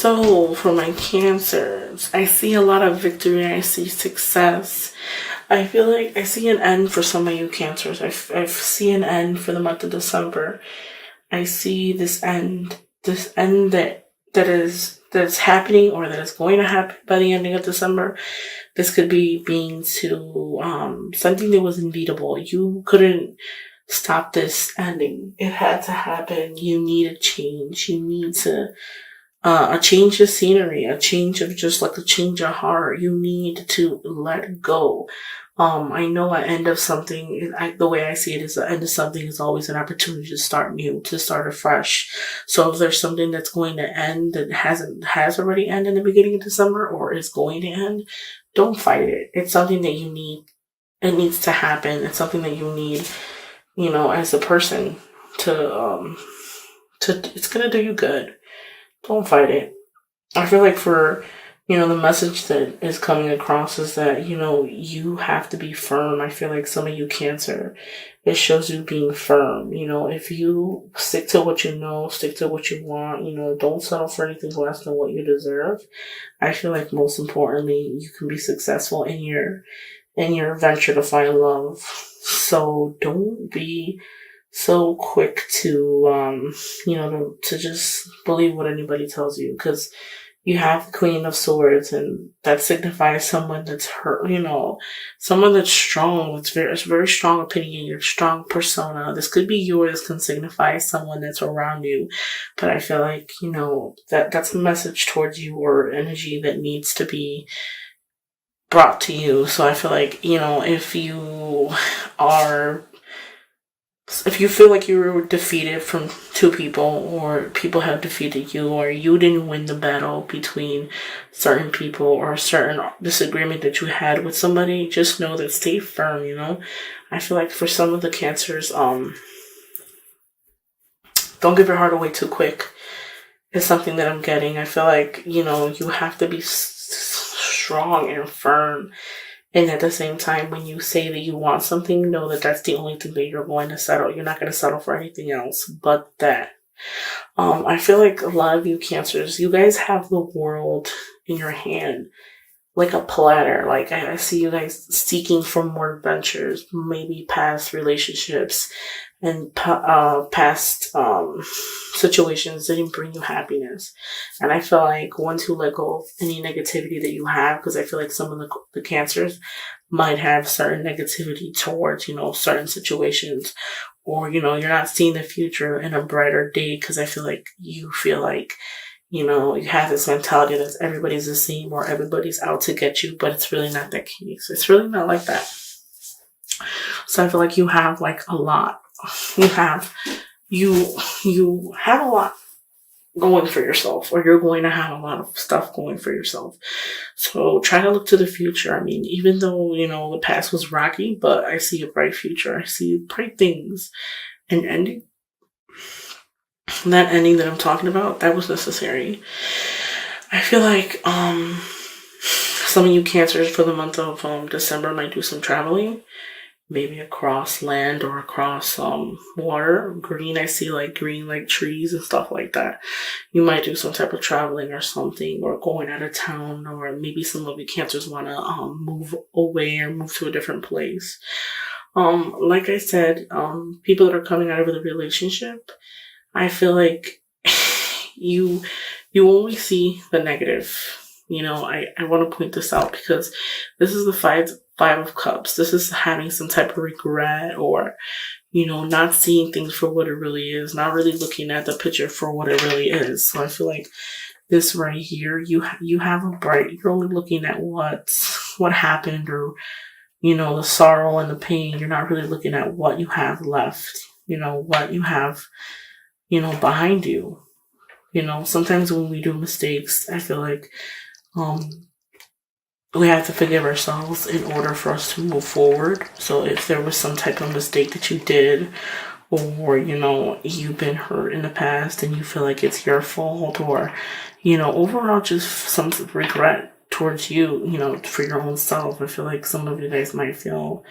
So, for my cancers, I see a lot of victory, I see success. I feel like I see an end for some of you cancers. I see an end for the month of December. I see this end that's happening or that is going to happen by the ending of December. This could be being to something that was inevitable. You couldn't stop this ending. It had to happen. You need a change. You need to a change of scenery, a change of just like a change of heart. You need to let go. I know an end of something, the way I see it is the end of something is always an opportunity to start new, to start afresh. So if there's something that's going to end that has already ended in the beginning of December or is going to end, don't fight it. It's something that you need. It needs to happen. It's something that you need, as a person it's gonna do you good. Don't fight it. I feel like the message that is coming across is that, you have to be firm. I feel like some of you cancer, it shows you being firm. If you stick to what you know, stick to what you want, don't settle for anything less than what you deserve. I feel like most importantly, you can be successful in your venture to find love. So don't be so quick to to just believe what anybody tells you, because you have the Queen of Swords, and that signifies someone that's hurt, someone that's strong, it's a very strong opinion, your strong persona. This could be you, or this can signify someone that's around you. But I feel like, that's a message towards you, or energy that needs to be brought to you. So I feel like, if you feel like you were defeated from two people, or people have defeated you, or you didn't win the battle between certain people, or a certain disagreement that you had with somebody, just know that stay firm, I feel like for some of the cancers, don't give your heart away too quick. It's something that I'm getting. I feel like, you have to be strong and firm. And at the same time, when you say that you want something, know that that's the only thing that you're going to settle. You're not going to settle for anything else but that. I feel like a lot of you cancers, you guys have the world in your hand like a platter. Like I see you guys seeking for more adventures, maybe past relationships and past situations didn't bring you happiness. And I feel like once you let go of any negativity that you have, because I feel like some of the cancers might have certain negativity towards, certain situations, or, you're not seeing the future in a brighter day, because I feel like you have this mentality that everybody's the same, or everybody's out to get you, but it's really not that case. It's really not like that. So I feel like you have like a lot. You have a lot going for yourself, or you're going to have a lot of stuff going for yourself. So try to look to the future. I mean, even though, the past was rocky, but I see a bright future. I see bright things. And ending that I'm talking about, that was necessary. I feel like some of you cancers for the month of December might do some traveling, maybe across land or across water. Green, I see like green, like trees and stuff like that. You might do some type of traveling or something, or going out of town, or maybe some of you cancers want to move away or move to a different place. Like I said, people that are coming out of the relationship, I feel like you only see the negative. I want to point this out, because this is the five of cups. This is having some type of regret, or, not seeing things for what it really is, not really looking at the picture for what it really is. So I feel like this right here, you have a bright, you're only looking at what happened, or, the sorrow and the pain. You're not really looking at what you have left, what you have, behind you. Sometimes when we do mistakes, I feel like, we have to forgive ourselves in order for us to move forward. So if there was some type of mistake that you did, or, you've been hurt in the past and you feel like it's your fault, or, overall just some regret towards you, for your own self. I feel like some of you guys might feel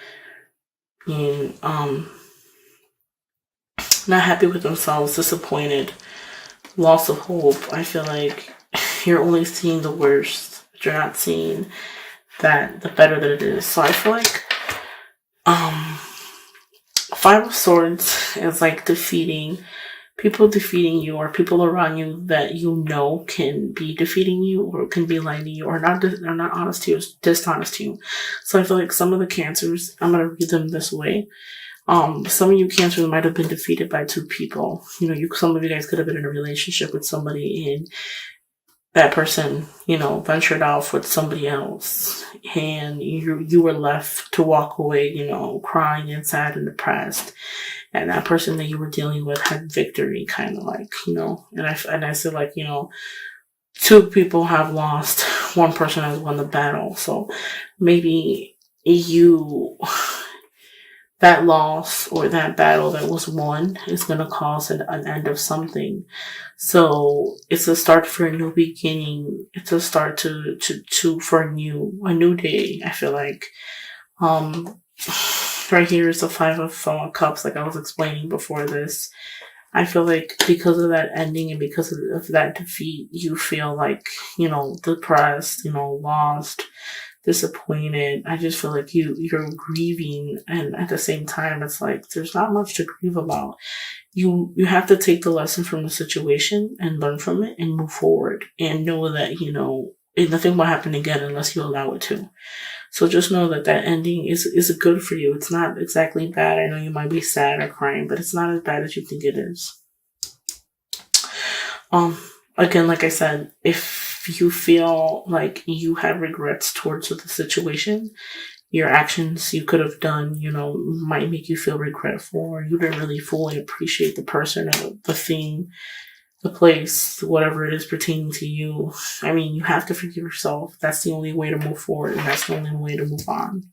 not happy with themselves, disappointed, loss of hope. I feel like you're only seeing the worst. You're not seeing that the better that it is. So I feel like Five of Swords is like people defeating you, or people around you that you know can be defeating you or can be lying to you or not honest to you, or dishonest to you. So I feel like some of the Cancers, I'm gonna read them this way. Some of you Cancers might have been defeated by two people. Some of you guys could have been in a relationship with somebody, and that person, ventured off with somebody else, and you were left to walk away, crying and sad and depressed. And that person that you were dealing with had victory, kind of like, and I feel like, two people have lost, one person has won the battle. So maybe that loss or that battle that was won is going to cause an end of something. So it's a start for a new beginning. It's a start for a new day. I feel like, right here is the Five of Cups, like I was explaining before this. I feel like because of that ending and because of that defeat, you feel like, depressed, lost, disappointed. I just feel like you're grieving, and at the same time, it's like there's not much to grieve about. You have to take the lesson from the situation and learn from it and move forward and know that, nothing will happen again unless you allow it to. So just know that ending is good for you. It's not exactly bad. I know you might be sad or crying, but it's not as bad as you think it is. Again, like I said, if you feel like you have regrets towards the situation, your actions you could have done, might make you feel regretful, or you didn't really fully appreciate the person or the thing, the place, whatever it is pertaining to you. I mean, you have to forgive yourself. That's the only way to move forward, and that's the only way to move on.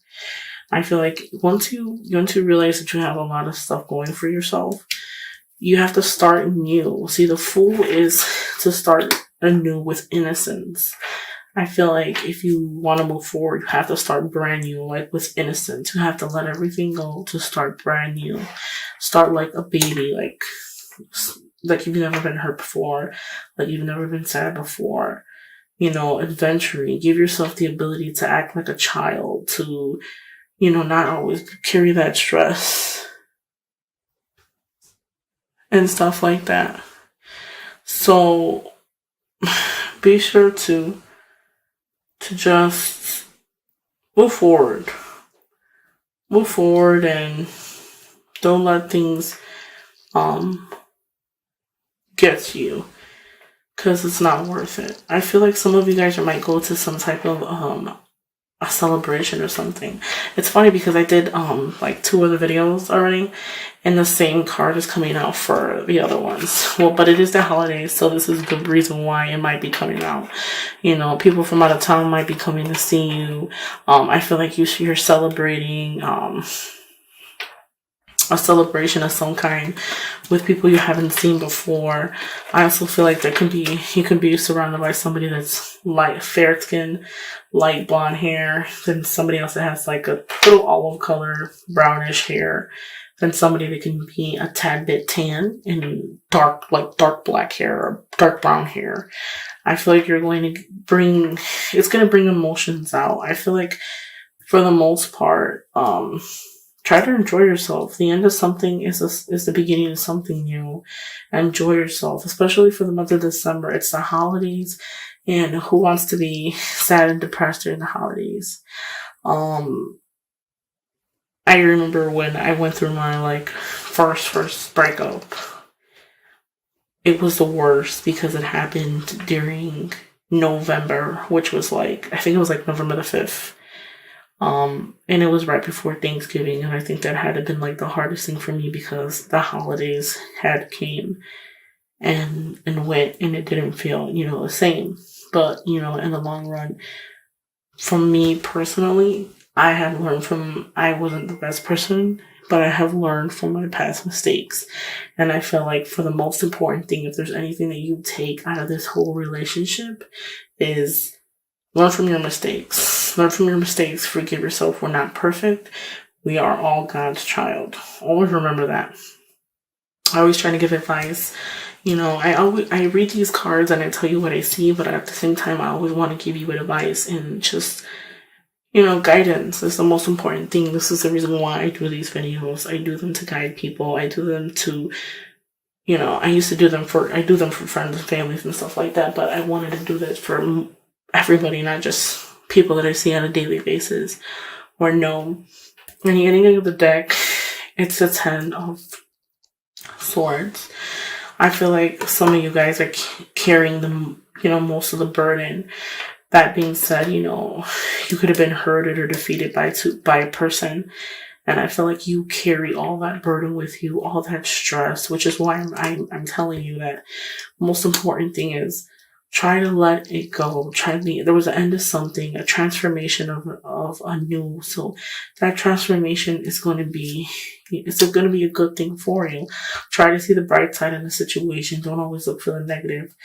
I feel like once you realize that you have a lot of stuff going for yourself, you have to start new. See, the Fool is to start anew with innocence. I feel like if you want to move forward, you have to start brand new, like with innocence. You have to let everything go to start brand new. Start like a baby, like you've never been hurt before, like you've never been sad before. Adventuring. Give yourself the ability to act like a child, to, not always carry that stress and stuff like that. So be sure to just move forward. Move forward and don't let things get to you, because it's not worth it. I feel like some of you guys might go to some type of a celebration or something. It's funny because I did like 2 other videos already, and the same card is coming out for the other ones. Well, but it is the holidays, so this is the reason why it might be coming out. People from out of town might be coming to see you. I feel like you're celebrating a celebration of some kind with people you haven't seen before. I also feel like you can be surrounded by somebody that's light, fair skin, light blonde hair, then somebody else that has like a little olive color, brownish hair, then somebody that can be a tad bit tan and dark black hair or dark brown hair. I feel like it's going to bring emotions out. I feel like for the most part, try to enjoy yourself. The end of something is the beginning of something new. Enjoy yourself, especially for the month of December. It's the holidays, and who wants to be sad and depressed during the holidays? I remember when I went through my first breakup. It was the worst because it happened during November, which was I think it was November the 5th. And it was right before Thanksgiving, and I think that had been the hardest thing for me because the holidays had came and went, and it didn't feel, the same. But, in the long run, for me personally, I have learned I wasn't the best person, but I have learned from my past mistakes. And I feel like for the most important thing, if there's anything that you take out of this whole relationship, is learn from your mistakes. Learn from your mistakes. Forgive yourself. We're not perfect. We are all God's child. Always remember that. I always try to give advice. I read these cards and I tell you what I see, but at the same time, I always want to give you advice and just, guidance is the most important thing. This is the reason why I do these videos. I do them to guide people. I do them to, I do them for friends and families and stuff like that, but I wanted to do this for everybody, not just people that I see on a daily basis or know. When you're getting into the deck, it's the 10 of Swords. I feel like some of you guys are carrying most of the burden. That being said, you could have been hurted or defeated by a person, and I feel like you carry all that burden with you, all that stress, which is why I'm telling you that most important thing is try to let it go. There was an end to something, a transformation of a new. So that transformation is going to be, it's going to be a good thing for you. Try to see the bright side in the situation. Don't always look for the negative.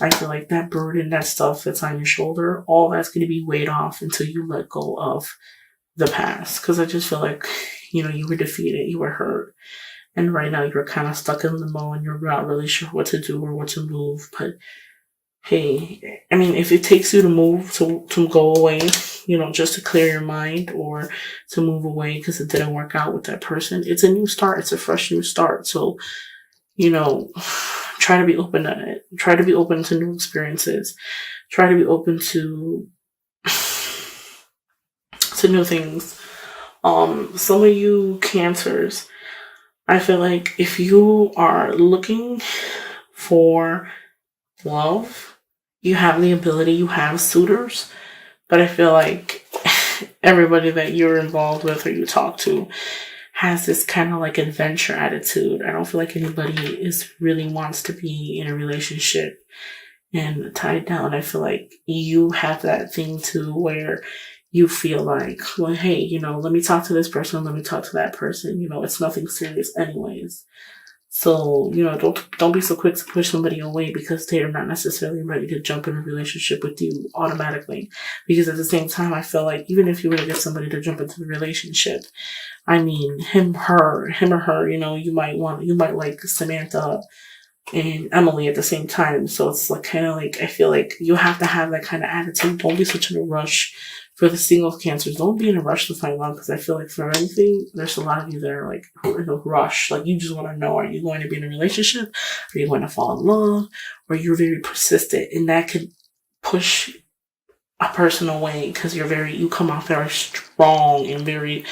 I feel like that burden, that stuff that's on your shoulder, all that's going to be weighed off until you let go of the past. Cause I just feel like, you were defeated, you were hurt. And right now you're kind of stuck in limbo and you're not really sure what to do or what to move. But hey, I mean, if it takes you to move, to go away, just to clear your mind or to move away because it didn't work out with that person, it's a new start. It's a fresh new start. So, try to be open to it. Try to be open to new experiences. Try to be open to new things. Some of you Cancers, I feel like if you are looking for love, you have the ability, you have suitors, but I feel like everybody that you're involved with or you talk to has this kind of like adventure attitude. I don't feel like anybody really wants to be in a relationship and tied down. I feel like you have that thing too where you feel like, well, hey, let me talk to this person, let me talk to that person. It's nothing serious anyways. So, don't be so quick to push somebody away because they are not necessarily ready to jump in a relationship with you automatically. Because at the same time, I feel like even if you were to get somebody to jump into the relationship, I mean, him or her, you might like Samantha and Emily at the same time. So it's like kind of like, I feel like you have to have that kind of attitude. Don't be such in a rush for the single Cancers. Don't be in a rush to find love because I feel like for anything, there's a lot of you that are like in a rush. Like you just want to know, are you going to be in a relationship? Are you going to fall in love? Or you're very persistent and that could push a person away because you come off very strong and very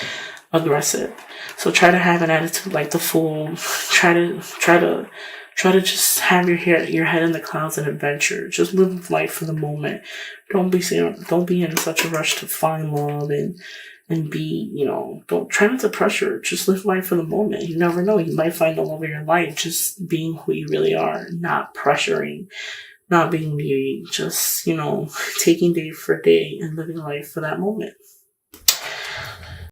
aggressive. So try to have an attitude like the Fool. Try to just have your head in the clouds and adventure. Just live life for the moment. Don't be in such a rush to find love and be, don't try not to pressure. Just live life for the moment. You never know. You might find the love of your life just being who you really are, not pressuring, not being needy, just, taking day for day and living life for that moment.